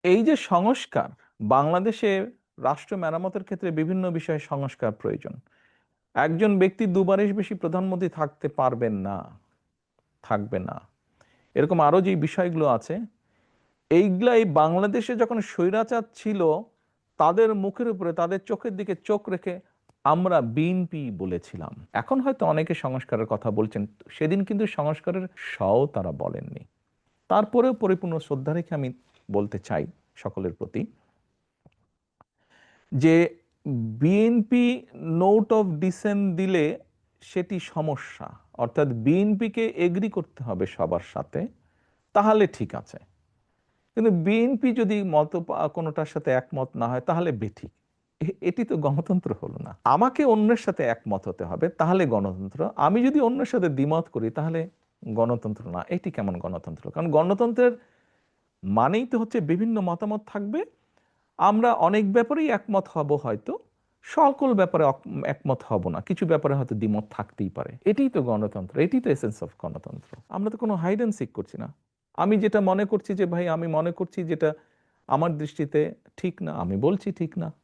এই যে সংস্কার, বাংলাদেশে রাষ্ট্র মেরামতের ক্ষেত্রে বিভিন্ন বিষয়ে সংস্কার প্রয়োজন। একজন ব্যক্তি দুবারের বেশি প্রধানমন্ত্রী থাকতে পারবেন না, থাকবে না। এরকম আরো যে বিষয়গুলো আছে, এইগুলাই বাংলাদেশে যখন স্বৈরাচার ছিল তাদের মুখের উপরে, তাদের চোখের দিকে চোখ রেখে আমরা বিএনপি বলেছিলাম। এখন হয়তো অনেকে সংস্কারের কথা বলছেন, সেদিন কিন্তু সংস্কারের সও তারা বলেননি। তারপরেও পরিপূর্ণ শ্রদ্ধা রেখে আমি বলতে চাই সকলের প্রতি যে বিএনপি নোট অফ ডিসেন্ট দিলে সেটি সমস্যা, অর্থাৎ বিএনপিকে এগ্রি করতে হবে সবার সাথে, তাহলে ঠিক আছে। কিন্তু বিএনপি যদি কোনোটার সাথে একমত না হয় তাহলে বেঠিক। এটি তো গণতন্ত্র হলো না। আমাকে অন্যের সাথে একমত হতে হবে তাহলে গণতন্ত্র, আমি যদি অন্যের সাথে দ্বিমত করি তাহলে গণতন্ত্র না। এটি কেমন গণতন্ত্র? কারণ গণতন্ত্রের মানেই তো হচ্ছে বিভিন্ন মতামত থাকবে, আমরা অনেক ব্যাপারেই একমত হব, হয়তো সকল ব্যাপারে একমত হব না, কিছু ব্যাপারে হয়তো দ্বিমত থাকতেই পারে। এটাই তো গণতন্ত্র, এটাই তো এসেন্স অফ গণতন্ত্র। আমরা তো কোনো হাইড অ্যান্ড সিক করছি না। আমি যেটা মনে করছি যে ভাই, আমি মনে করছি যেটা আমার দৃষ্টিতে ঠিক না, আমি বলছি ঠিক না।